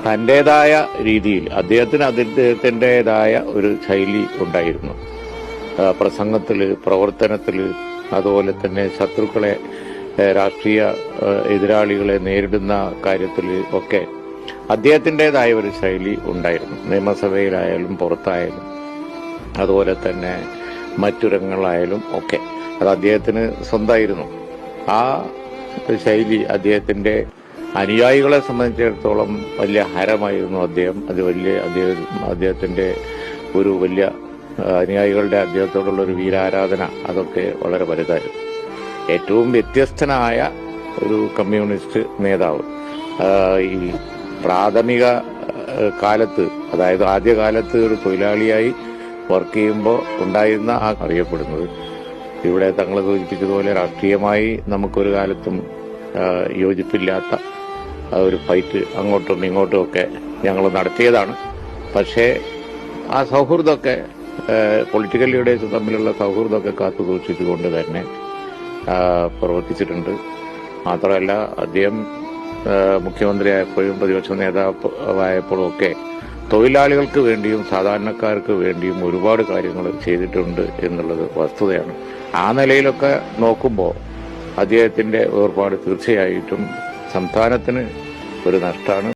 തൻ്റെതായ രീതിയിൽ അദ്ദേഹത്തിൻ്റെതായ ഒരു ശൈലി ഉണ്ടായിരുന്നു. പ്രസംഗത്തിൽ, പ്രവർത്തനത്തിൽ, അതുപോലെ തന്നെ ശത്രുക്കളെ, രാഷ്ട്രീയ എതിരാളികളെ നേരിടുന്ന കാര്യത്തിൽ ഒക്കെ അദ്ദേഹത്തിൻ്റെതായ ഒരു ശൈലി ഉണ്ടായിരുന്നു. നിയമസഭയിലായാലും പുറത്തായാലും അതുപോലെ തന്നെ മറ്റു രംഗങ്ങളായാലും ഒക്കെ അത് അദ്ദേഹത്തിന് സ്വന്തമായിരുന്നു. ആ ശൈലി അദ്ദേഹത്തിന്റെ അനുയായികളെ സംബന്ധിച്ചിടത്തോളം വലിയ ഹരമായിരുന്നു. അദ്ദേഹത്തിന്റെ ഒരു വലിയ അനുയായികളുടെ അദ്ദേഹത്തോടുള്ള ഒരു വീരാരാധന അതൊക്കെ വളരെ വലുതായിരുന്നു. ഏറ്റവും വ്യത്യസ്തനായ ഒരു കമ്മ്യൂണിസ്റ്റ് നേതാവ്. ഈ പ്രാഥമിക കാലത്ത്, അതായത് ആദ്യകാലത്ത് ഒരു തൊഴിലാളിയായി വർക്ക് ചെയ്യുമ്പോൾ ഉണ്ടായിരുന്ന അറിയപ്പെടുന്നത്, ഇവിടെ തങ്ങൾ സൂചിപ്പിച്ചതുപോലെ രാഷ്ട്രീയമായി നമുക്കൊരു കാലത്തും യോജിപ്പില്ലാത്ത ഒരു ഫൈറ്റ് അങ്ങോട്ടും ഇങ്ങോട്ടും ഒക്കെ ഞങ്ങൾ നടത്തിയതാണ്. പക്ഷേ ആ സൗഹൃദമൊക്കെ, പൊളിറ്റിക്കൽ ലീഡേഴ്സ് തമ്മിലുള്ള സൗഹൃദമൊക്കെ കാത്തു സൂക്ഷിച്ചുകൊണ്ട് തന്നെ പ്രവർത്തിച്ചിട്ടുണ്ട്. മാത്രമല്ല അദ്ദേഹം മുഖ്യമന്ത്രിയായപ്പോഴും പ്രതിപക്ഷ നേതാവായപ്പോഴും ഒക്കെ തൊഴിലാളികൾക്ക് വേണ്ടിയും സാധാരണക്കാർക്ക് വേണ്ടിയും ഒരുപാട് കാര്യങ്ങൾ ചെയ്തിട്ടുണ്ട് എന്നുള്ളത് വസ്തുതയാണ്. ആ നിലയിലൊക്കെ നോക്കുമ്പോൾ അദ്ദേഹത്തിന്റെ വേർപാട് തീർച്ചയായിട്ടും സംസ്ഥാനത്തിന് ഒരു നഷ്ടമാണ്.